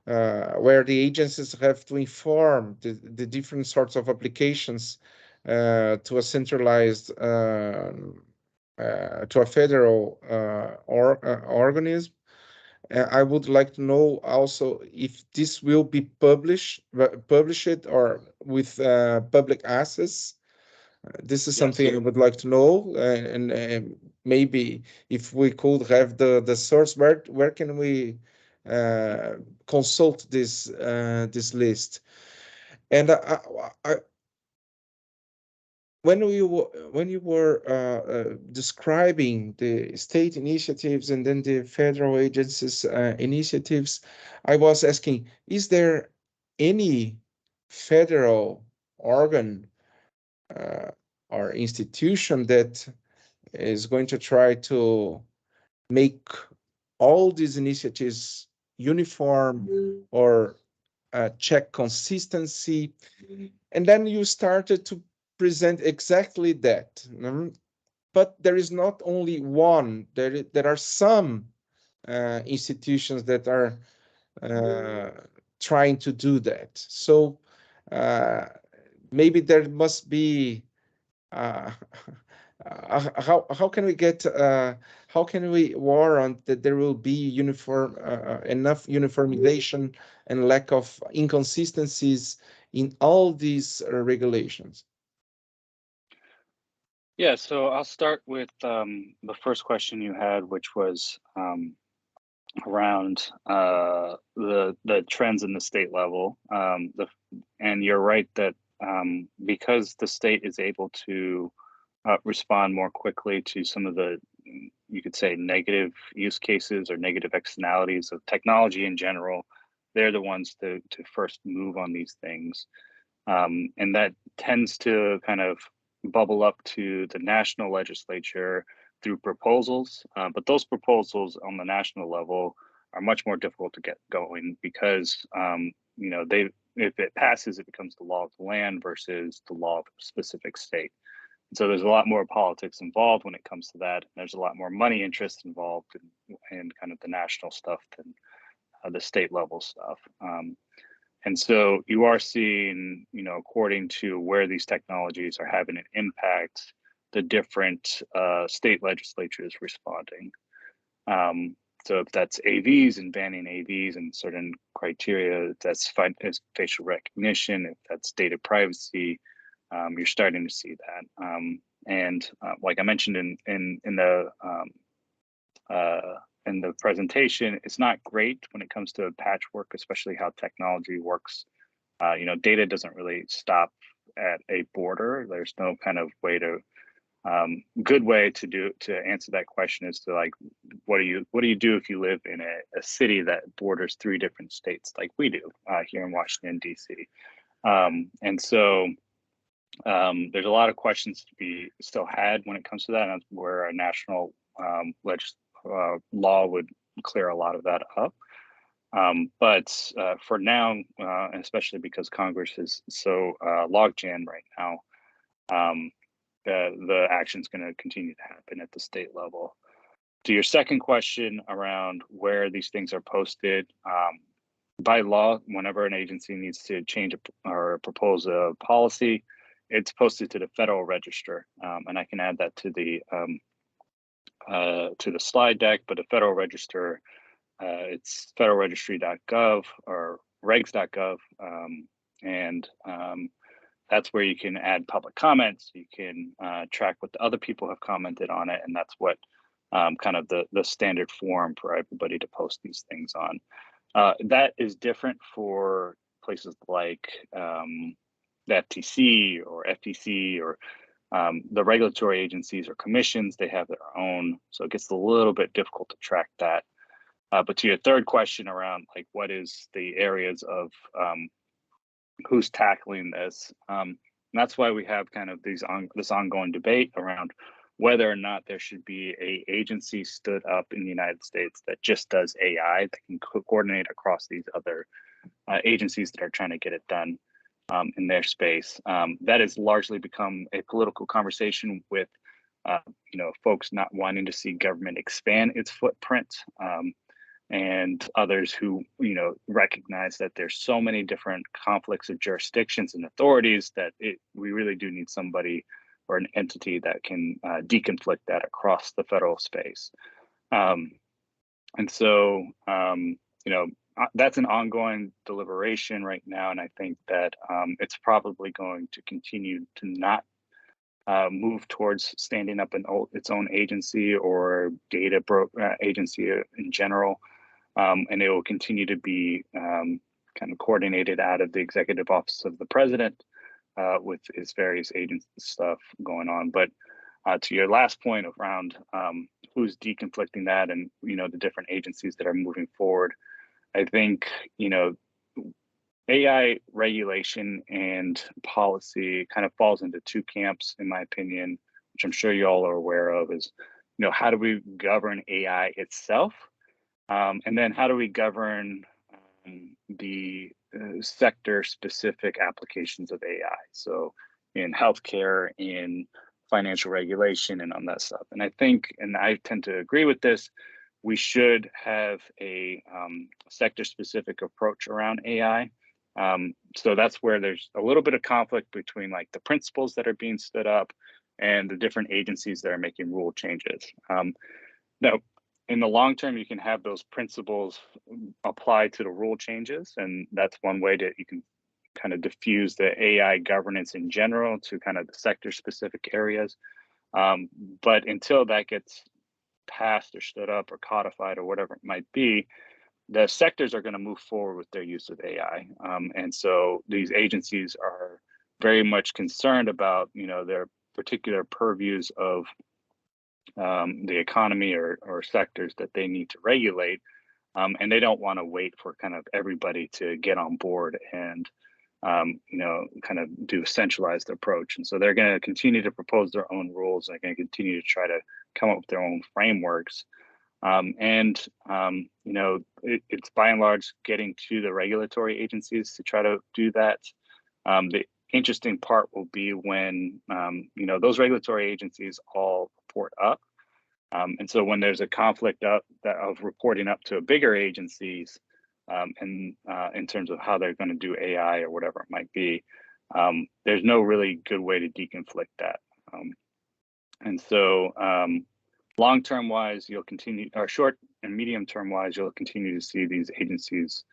where the agencies have to inform the different sorts of applications to a centralized to a federal organism. I would like to know also if this will be published or with public access. This is something I would like to know, and maybe if we could have the source, where can we consult this list? And when you were describing the state initiatives and then the federal agencies initiatives, I was asking, is there any federal organ or institution that is going to try to make all these initiatives uniform or check consistency? And then you started to present exactly that. But there is not only one, there are some institutions that are trying to do that. So maybe there must be how can we get how can we warrant that there will be enough uniformization and lack of inconsistencies in all these regulations? Yeah, so I'll start with the first question you had, which was around the trends in the state level. And you're right that because the state is able to respond more quickly to some of the, you could say, negative use cases or negative externalities of technology in general, they're the ones to first move on these things. And that tends to kind of bubble up to the national legislature through proposals. But those proposals on the national level are much more difficult to get going because, you know, if it passes, it becomes the law of the land versus the law of a specific state. So there's a lot more politics involved when it comes to that. There's a lot more money interest involved in kind of the national stuff than the state level stuff. And so you are seeing, you know, according to where these technologies are having an impact, the different state legislatures responding. So if that's AVs and banning AVs and certain criteria, if that's facial recognition, if that's data privacy, you're starting to see that. And like I mentioned in the presentation, it's not great when it comes to patchwork, especially how technology works. Data doesn't really stop at a border. There's no kind of way to good way to answer that question is to like, what do you do if you live in a city that borders 3 different states like we do here in Washington, D.C. And so there's a lot of questions to be still had when it comes to that, and that's where a national law would clear a lot of that up. But for now, and especially because Congress is so logjammed right now, the action is going to continue to happen at the state level. To your second question around where these things are posted, by law, whenever an agency needs to change or propose a policy, it's posted to the Federal Register, and I can add that to the slide deck. But the Federal Register, it's federalregistry.gov or regs.gov, and that's where you can add public comments. You can track what the other people have commented on it, and that's what kind of the standard form for everybody to post these things on. That is different for places like the FTC or FTC or the regulatory agencies or commissions. They have their own, so it gets a little bit difficult to track that. But to your third question around like what is the areas of who's tackling this, that's why we have kind of this ongoing debate around whether or not there should be a agency stood up in the United States that just does AI that can coordinate across these other agencies that are trying to get it done in their space. That has largely become a political conversation with folks not wanting to see government expand its footprint, and others who recognize that there's so many different conflicts of jurisdictions and authorities that we really do need somebody or an entity that can deconflict that across the federal space. And so that's an ongoing deliberation right now, and I think that it's probably going to continue to not move towards standing up its own agency or data agency in general. And it will continue to be kind of coordinated out of the executive office of the president with his various agency stuff going on. But to your last point around who's deconflicting that and the different agencies that are moving forward, I think AI regulation and policy kind of falls into 2 camps, in my opinion, which I'm sure you all are aware of. Is how do we govern AI itself? And then how do we govern the sector-specific applications of AI? So in healthcare, in financial regulation, and on that stuff. And I think, and I tend to agree with this, we should have a sector-specific approach around AI. So that's where there's a little bit of conflict between like the principles that are being stood up and the different agencies that are making rule changes. Now, in the long term, you can have those principles applied to the rule changes, and that's one way that you can kind of diffuse the AI governance in general to kind of the sector-specific areas. But until that gets passed or stood up or codified or whatever it might be, the sectors are going to move forward with their use of AI. And so these agencies are very much concerned about, their particular purviews of the economy or sectors that they need to regulate. And they don't want to wait for kind of everybody to get on board and, kind of do a centralized approach. And so they're going to continue to propose their own rules. They're going to continue to try to come up with their own frameworks. It's by and large getting to the regulatory agencies to try to do that. The interesting part will be when, those regulatory agencies all report up. And so when there's a conflict of reporting up to bigger agencies, and in terms of how they're going to do AI or whatever it might be, there's no really good way to deconflict that. And so long-term wise, you'll continue, or short and medium-term wise, you'll continue to see these agencies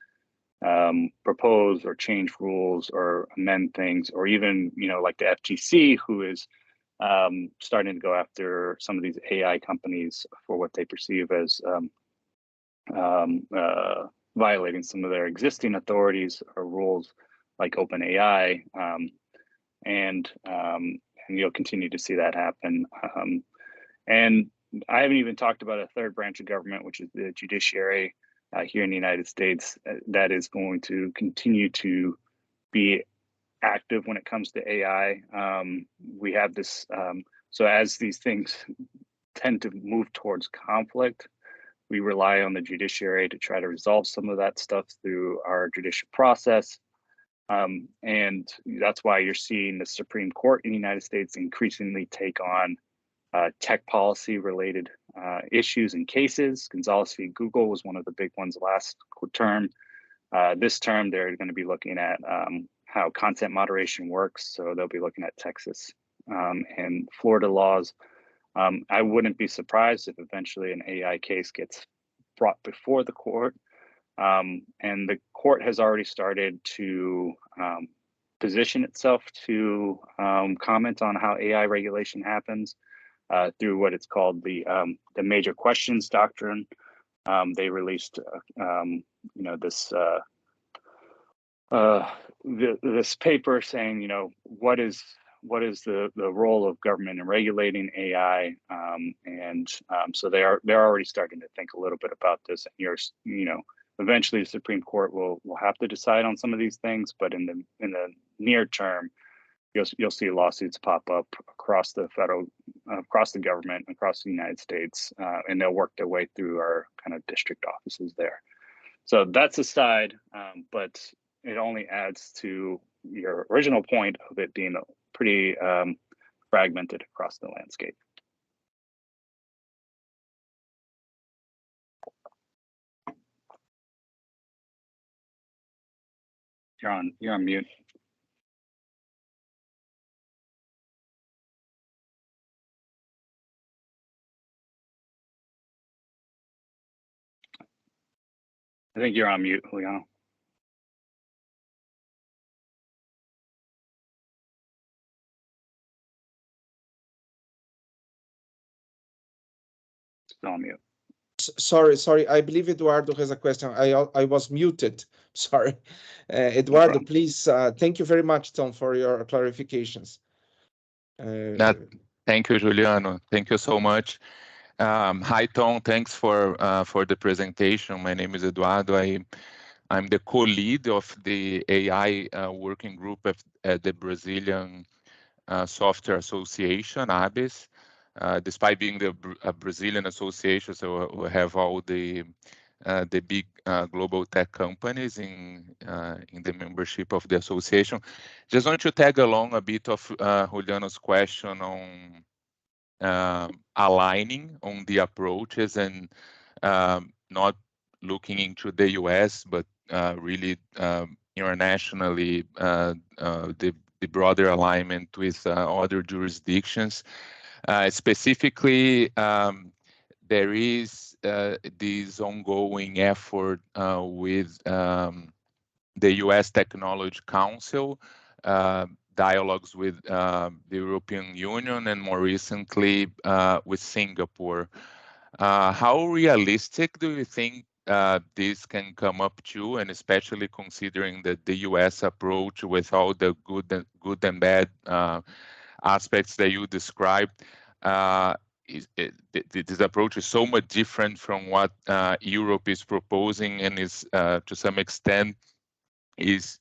propose or change rules or amend things, or even, like the FTC, who is starting to go after some of these AI companies for what they perceive as violating some of their existing authorities or rules, like OpenAI, and you'll continue to see that happen. And I haven't even talked about a third branch of government, which is the judiciary here in the United States, that is going to continue to be active when it comes to AI. We have this, so as these things tend to move towards conflict, we rely on the judiciary to try to resolve some of that stuff through our judicial process. And that's why you're seeing the Supreme Court in the United States increasingly take on tech policy related issues and cases. Gonzalez v. Google was one of the big ones last term. This term, they're going to be looking at how content moderation works. So they'll be looking at Texas and Florida laws. I wouldn't be surprised if eventually an AI case gets brought before the court. And the court has already started to position itself to comment on how AI regulation happens through what it's called the major questions doctrine. They released, this paper saying, what is the role of government in regulating AI, so they're already starting to think a little bit about this. And eventually the Supreme Court will have to decide on some of these things, but in the near term, you'll see lawsuits pop up across the government, across the United States, and they'll work their way through our kind of district offices there. So that's aside, but it only adds to your original point of it being pretty fragmented across the landscape. You're on mute. I think you're on mute, Juliano. Still on mute. Sorry. I believe Eduardo has a question. I was muted. Sorry. Eduardo, no, please. Thank you very much, Tom, for your clarifications. Thank you, Juliano. Thank you so much. Hi, Tom. Thanks for the presentation. My name is Eduardo. I'm the co-lead of the AI working group at the Brazilian Software Association, ABES. Despite being a Brazilian association, so we have all the big global tech companies in the membership of the association. Just want to tag along a bit of Juliano's question on aligning on the approaches and not looking into the US, but really internationally, the broader alignment with other jurisdictions. Specifically, there is this ongoing effort with the US Technology Council, dialogues with the European Union, and more recently with Singapore. How realistic do you think this can come up to, and especially considering that the US approach with all the good and bad aspects that you described, this approach is so much different from what Europe is proposing, and is to some extent is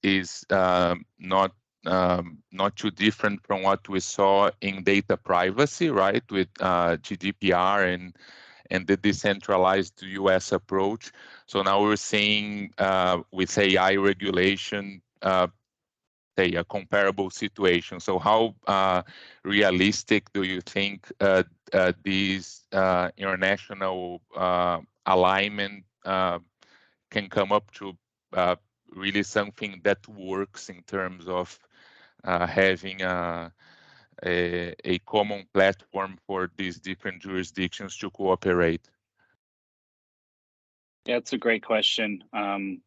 not too different from what we saw in data privacy, right, with GDPR and the decentralized US approach. So now we're seeing with AI regulation, say, a comparable situation. So how realistic do you think these international alignment can come up to really something that works in terms of having a common platform for these different jurisdictions to cooperate? Yeah, it's a great question. The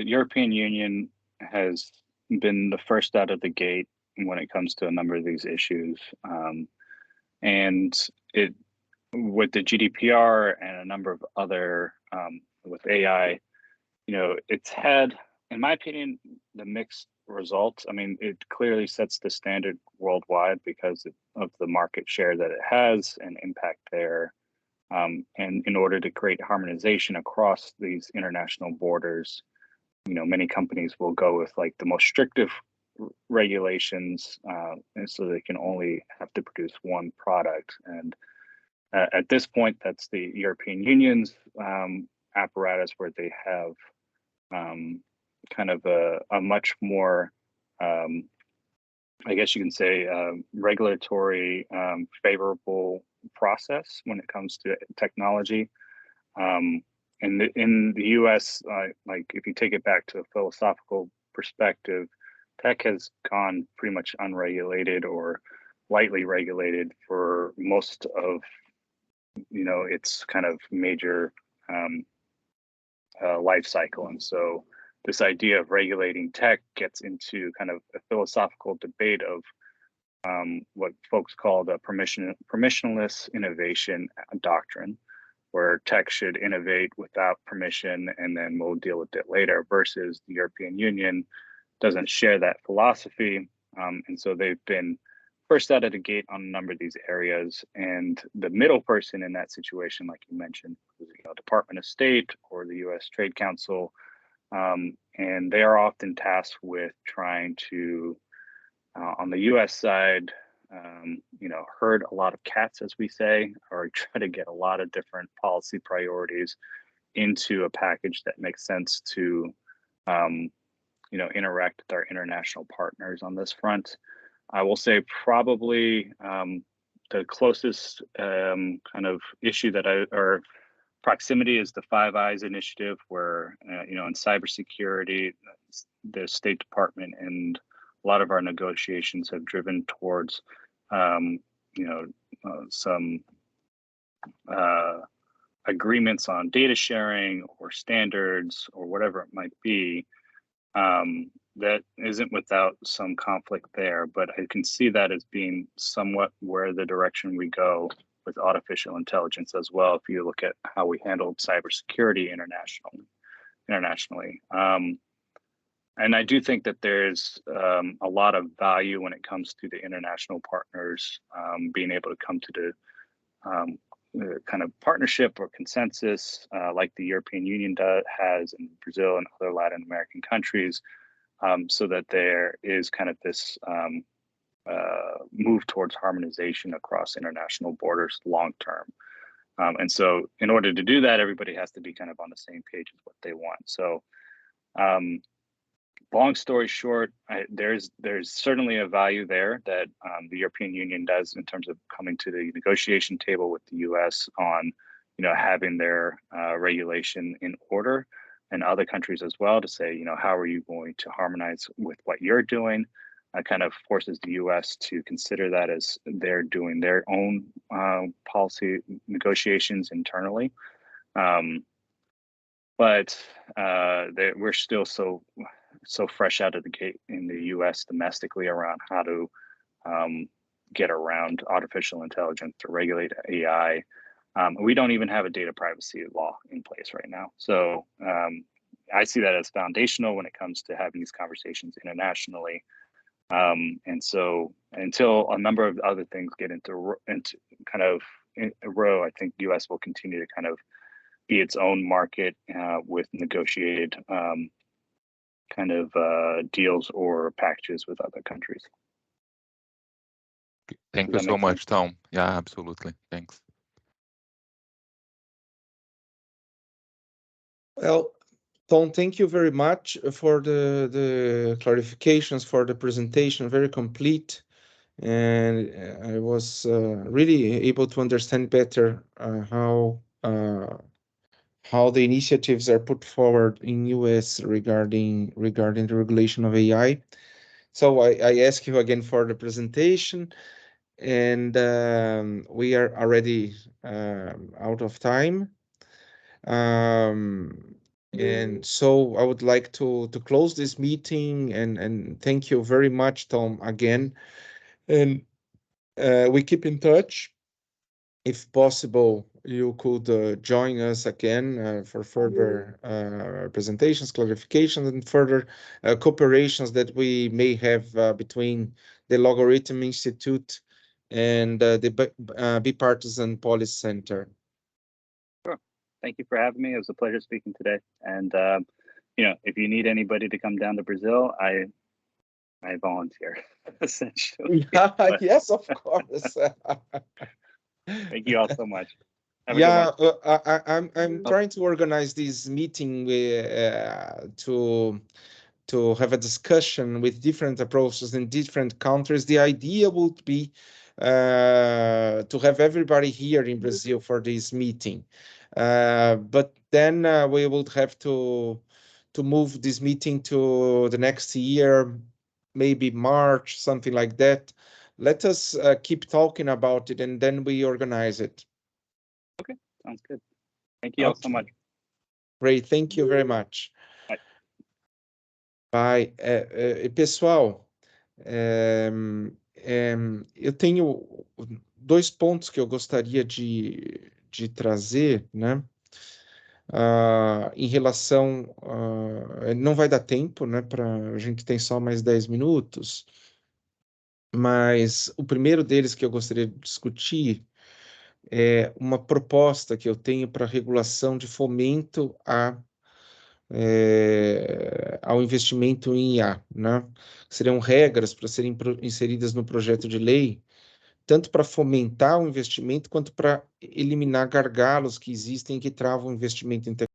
European Union has been the first out of the gate when it comes to a number of these issues. And with the GDPR and a number of other, with AI, it's had, in my opinion, the mixed results. I mean, it clearly sets the standard worldwide because of the market share that it has and impact there. And in order to create harmonization across these international borders, many companies will go with like the most restrictive regulations, and so they can only have to produce one product. And at this point, that's the European Union's apparatus, where they have kind of a much more, I guess you can say, regulatory favorable process when it comes to technology. And in the US, like if you take it back to a philosophical perspective, tech has gone pretty much unregulated or lightly regulated for most of its kind of major life cycle. And so this idea of regulating tech gets into kind of a philosophical debate of what folks call the permissionless innovation doctrine, where tech should innovate without permission and then we'll deal with it later, versus the European Union doesn't share that philosophy. And so they've been first out of the gate on a number of these areas. And the middle person in that situation, like you mentioned, was Department of State or the US Trade Council. And they are often tasked with trying to, on the US side, herd a lot of cats, as we say, or try to get a lot of different policy priorities into a package that makes sense to, interact with our international partners on this front. I will say probably the closest kind of issue or proximity is the Five Eyes initiative, where, in cybersecurity, the State Department and a lot of our negotiations have driven towards, some agreements on data sharing or standards or whatever it might be. That isn't without some conflict there, but I can see that as being somewhat where the direction we go with artificial intelligence as well, if you look at how we handled cybersecurity internationally. And I do think that there's a lot of value when it comes to the international partners being able to come to the kind of partnership or consensus like the European Union has in Brazil and other Latin American countries, so that there is kind of this move towards harmonization across international borders long term. And so in order to do that, everybody has to be kind of on the same page with what they want. So long story short, there's certainly a value there that the European Union does in terms of coming to the negotiation table with the US on, having their regulation in order, and other countries as well, to say, how are you going to harmonize with what you're doing? Kind of forces the US to consider that as they're doing their own policy negotiations internally. But we're still so fresh out of the gate in the US domestically around how to get around artificial intelligence to regulate AI. We don't even have a data privacy law in place right now. So I see that as foundational when it comes to having these conversations internationally. And so until a number of other things get into kind of in a row, I think US will continue to kind of be its own market with negotiated kind of deals or packages with other countries. Thank you so much, Tom. Yeah, absolutely. Thanks. Well, Tom, thank you very much for the clarifications, for the presentation, very complete. And I was really able to understand better how the initiatives are put forward in US regarding the regulation of AI. So I ask you again for the presentation, and we are already out of time. And so I would like to close this meeting and thank you very much, Tom, again. And we keep in touch. If possible, you could join us again for further presentations, clarifications, and further cooperations that we may have between the Lawgorithm Institute and the Bipartisan Policy Center. Sure. Thank you for having me. It was a pleasure speaking today. And if you need anybody to come down to Brazil, I volunteer essentially. Yes, of course. Thank you all so much. Have a Yeah, good one. I'm trying to organize this meeting to have a discussion with different approaches in different countries. The idea would be to have everybody here in Brazil for this meeting, but then we would have to move this meeting to the next year, maybe March, something like that. Let us keep talking about it, and then we organize it. Okay, sounds good. Thank you all so much. Great, thank you very much. Bye. Bye. Pessoal, eu tenho 2 pontos que eu gostaria de trazer, né? Em relação, não vai dar tempo, né? A gente tem só mais 10 minutos, mas o primeiro deles que eu gostaria de discutir é uma proposta que eu tenho para regulação de fomento ao investimento em IA, né? Seriam regras para serem inseridas no projeto de lei, tanto para fomentar o investimento quanto para eliminar gargalos que existem que travam o investimento em